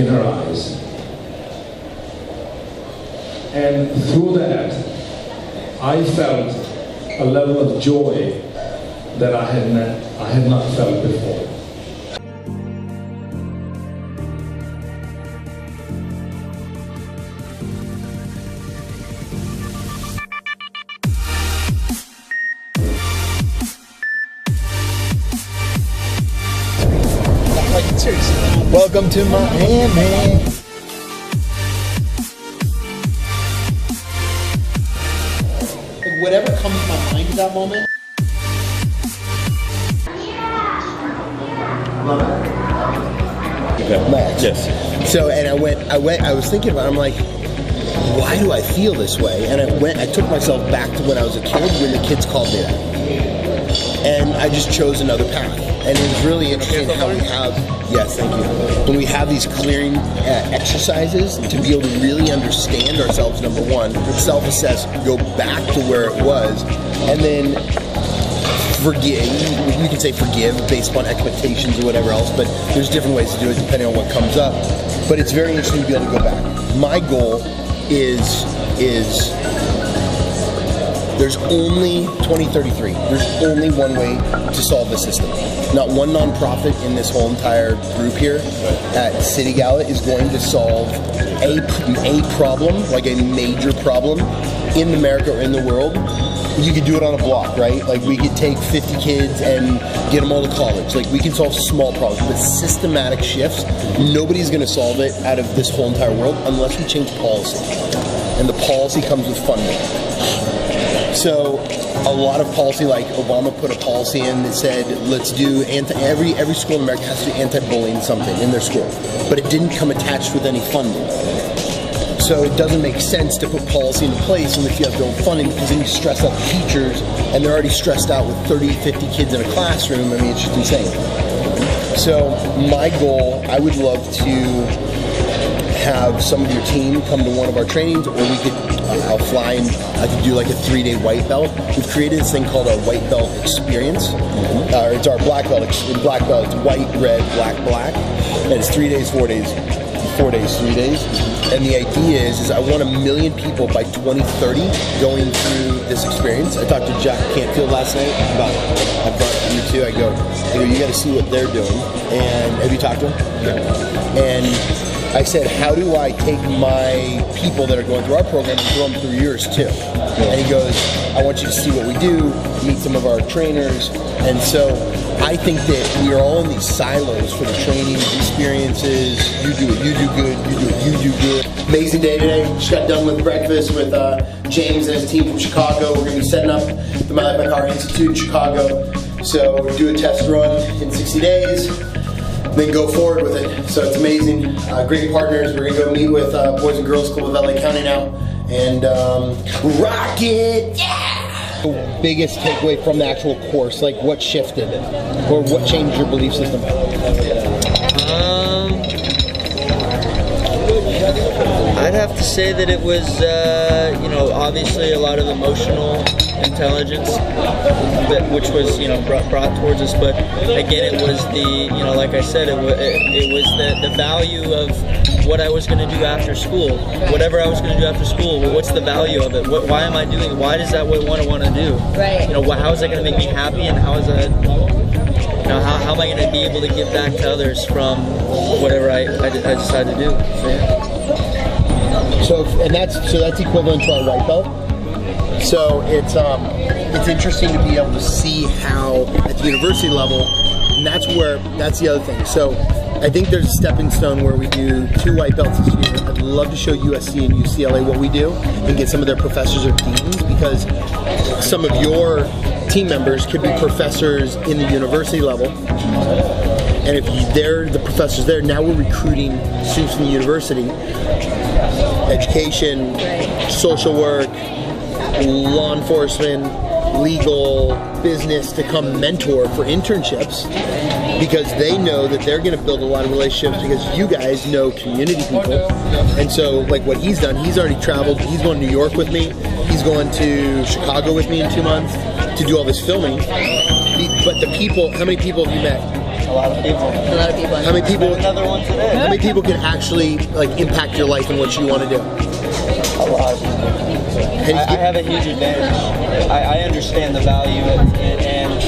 in her eyes. And through that, I felt a level of joy that I had not felt before. Welcome to Miami. Whatever comes to my mind at that moment. Max. Yes. So, and I was thinking about it, I'm like, why do I feel this way? And I took myself back to when I was a kid, when the kids called me that. And I just chose another path. And it was really interesting how we have, yes, thank you. When we have these clearing exercises to be able to really understand ourselves, number one, self-assess, go back to where it was, and then forgive. You can say forgive based upon expectations or whatever else, but there's different ways to do it depending on what comes up. But it's very interesting to be able to go back. My goal is there's only 2033. There's only one way to solve the system. Not one nonprofit in this whole entire group here at City Gala is going to solve a problem, like a major problem in America or in the world. You could do it on a block, right? Like we could take 50 kids and get them all to college. Like we can solve small problems, but systematic shifts, nobody's gonna solve it out of this whole entire world unless we change policy. And the policy comes with funding. So a lot of policy, like Obama put a policy in that said, let's do every school in America has to do anti-bullying something in their school, but it didn't come attached with any funding. So it doesn't make sense to put policy into place unless you have no funding, because then you stress out the teachers, and they're already stressed out with 30, 50 kids in a classroom. I mean, it's just insane. So my goal, I would love to have some of your team come to one of our trainings, or we could, I'll fly and I could do like a 3-day white belt. We've created this thing called our white belt experience. It's our black belt. In black belt, it's white, red, black, black. And it's 3 days, 4 days, 4 days, 3 days. And the idea is I want 1 million people by 2030 going through this experience. I talked to Jack Cantfield last night about, I brought you too. I go, you got to see what they're doing. And have you talked to him? Yeah. And I said, how do I take my people that are going through our program and throw them through yours too? And he goes, I want you to see what we do, meet some of our trainers. And so I think that we are all in these silos for the training experiences. You do it, you do good, you do it, you do good. Amazing day today. Just got done with breakfast with James and his team from Chicago. We're going to be setting up the My Life My Car Institute in Chicago. So do a test run in 60 days. Then go forward with it. So it's amazing. Great partners. We're gonna go meet with Boys and Girls Club of LA County now, and rock it, yeah! The biggest takeaway from the actual course, like what shifted, or what changed your belief system? I'd have to say that it was, obviously a lot of emotional intelligence, which was, brought towards us. But again, it was the, like I said, it was the value of what I was going to do after school. Whatever I was going to do after school, what's the value of it? Why am I doing it? Why is that what I want to do? Right. How is that going to make me happy, and how is that? How am I going to be able to give back to others from whatever I decide to do? So, yeah. So that's equivalent to our white belt. So it's interesting to be able to see how at the university level, and that's the other thing. So I think there's a stepping stone where we do 2 white belts this year. I'd love to show USC and UCLA what we do and get some of their professors or deans, because some of your team members could be professors in the university level. And if they're the professors there, now we're recruiting students from the university, education, social work, law enforcement, legal, business, to come mentor for internships, because they know that they're going to build a lot of relationships, because you guys know community people. And so like what he's done, he's already traveled, he's going to New York with me, he's going to Chicago with me in 2 months to do all this filming. But the people, how many people have you met? A lot of people. A lot of people. How many people? Another one today. How many people can actually like impact your life and what you want to do? A lot. I have a huge advantage. I understand the value and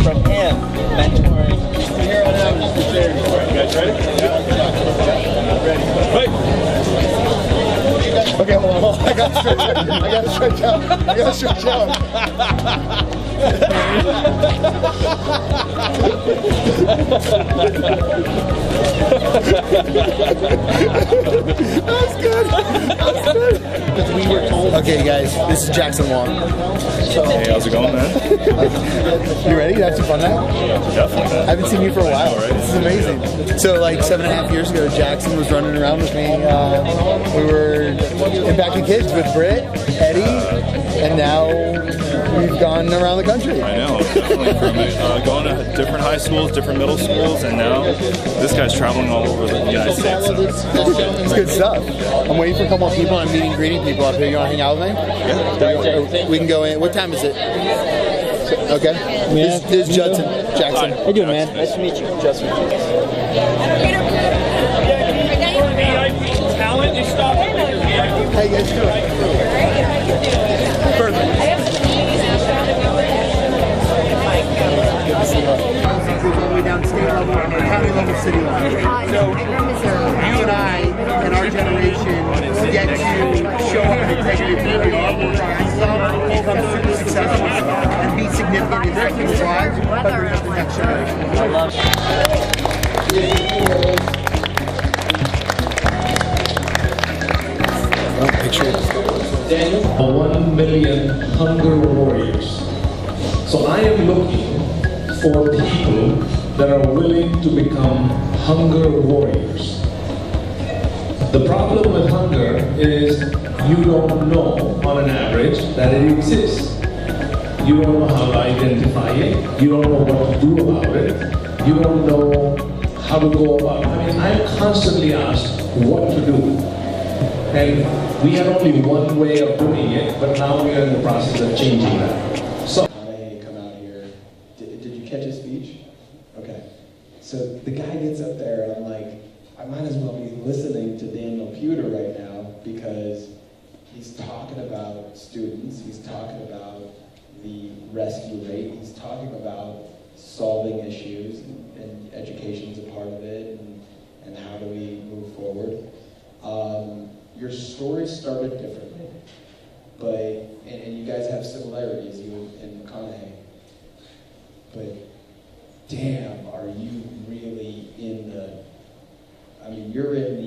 from him, mentoring. From here on out, just the charity. All right, you guys ready? Yeah. Ready. Wait. Okay, hold on. I got to stretch out. That's good. Because we were told. Okay, guys, this is Jackson Wong. Hey, how's it going, man? You ready to have some fun now? Definitely. I haven't seen you for a while. This is amazing. So, like 7.5 years ago, Jackson was running around with me. We were impacting kids with Britt, Eddie, and now we've gone around the country. I know, definitely. From going to different high schools, different middle schools, and now this guy's traveling all over the United States. It's good stuff. I'm waiting for a couple more people. I'm meeting, greeting people up here. You want to hang out with me? Yeah. We can go in. What time is it? Okay. This is Judson. Jackson. How you doing, man? Nice to meet you. Judson. How you guys doing? Perfect. All the way down state level, county level, city level. So you and I and our generation get to show up and integrity of who we are, work our asses off, become super successful, and be significant in their people's lives, but bring up the next generation. I love it. 1 million hunger warriors. So I am looking for people that are willing to become hunger warriors. The problem with hunger is you don't know on an average that it exists. You don't know how to identify it. You don't know what to do about it. You don't know how to go about it. I mean, I'm constantly asked what to do. And we had only one way of doing it, but now we are in the process of changing that. So I come out here. Did you catch his speech? Okay. So the guy gets up there, and I'm like, I might as well be listening to Daniel Puder right now, because he's talking about students, he's talking about the rescue rate, he's talking about solving issues, and education's a part of it, and how do we move forward. Your story started differently, but and you guys have similarities, you and McConaughey. But damn, are you really in the? I mean, you're in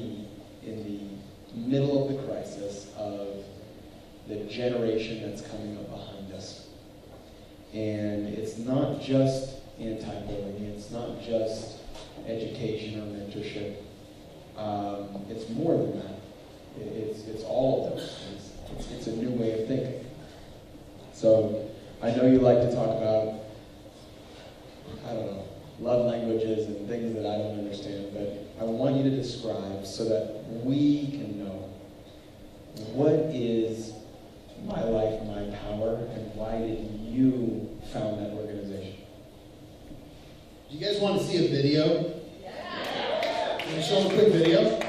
the middle of the crisis of the generation that's coming up behind us, and it's not just anti-bullying, it's not just education or mentorship. It's more than that. It's all of those things. It's a new way of thinking. So I know you like to talk about, I don't know, love languages and things that I don't understand, but I want you to describe so that we can know what is My Life, My Power, and why did you found that organization? Do you guys want to see a video? Yeah. Can you show a quick video?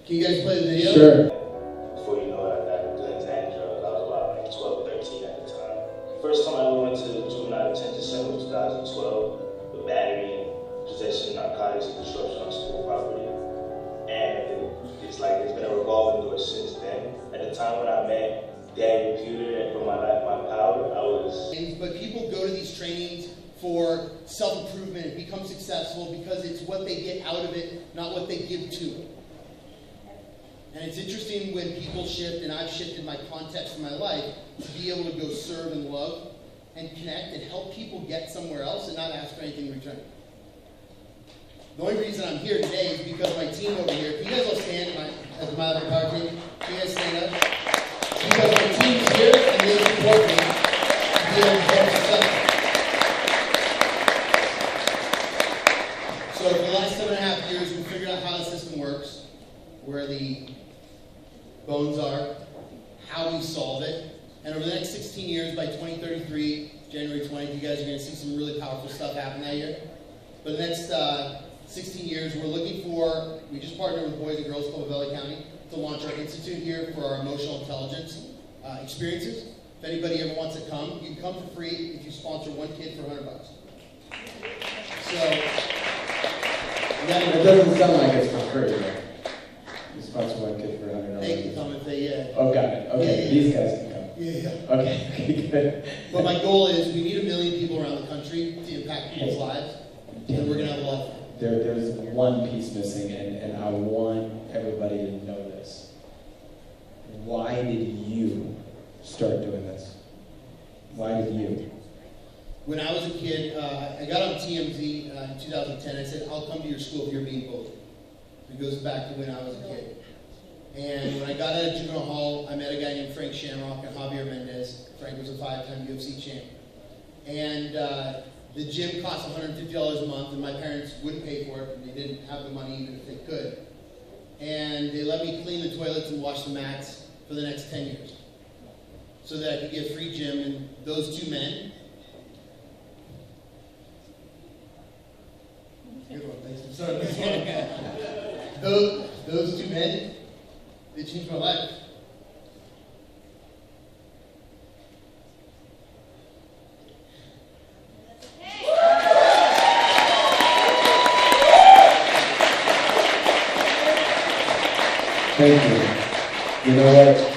Can you guys play the video? Sure. Before you know it, I got guns and drugs. I was about like 12, 13 at the time. First time I ever went to juvenile detention center was 2012 with battery and possession of narcotics and construction on school property. And it's like it's been a revolving door since then. At the time when I met Daniel Puder and For My Life, My Power, I was... But people go to these trainings for self-improvement and become successful because it's what they get out of it, not what they give to it. And it's interesting when people shift, and I've shifted my context in my life, to be able to go serve and love and connect and help people get somewhere else and not ask for anything in return. The only reason I'm here today is because my team over here, can you guys all stand as a Mile Power team? Can you guys stand up? Because my team's here and they support me to be able to get successful. So for the last 7.5 years, we figured out how the system works, where the bones are, how we solve it, and over the next 16 years, by 2033, January 20th, you guys are going to see some really powerful stuff happen that year. for the next 16 years. We just partnered with Boys and Girls Club of LA County to launch our institute here for our emotional intelligence experiences. If anybody ever wants to come, you can come for free if you sponsor one kid for $100. So, it doesn't sound like it's for free, right? You sponsor one kid for $100. They can come if they, Oh, got it. Okay, Yeah. these guys can come. yeah. Okay, good. But my goal is we need 1 million people around the country to impact people's lives, and we're going to have a lot of fun. There's one piece missing, and I want everybody to know this. Why did you start doing this? Why did you? When I was a kid, I got on TMZ in 2010. I said, I'll come to your school if you're being bullied. It goes back to when I was a kid. And when I got out of juvenile hall, I met a guy named Frank Shamrock and Javier Mendez. Frank was a 5-time UFC champ. And the gym cost $150 a month, and my parents wouldn't pay for it, and they didn't have the money even if they could. And they let me clean the toilets and wash the mats for the next 10 years so that I could get free gym. And those two men, those two men, they changed my life. Thank you. You know what?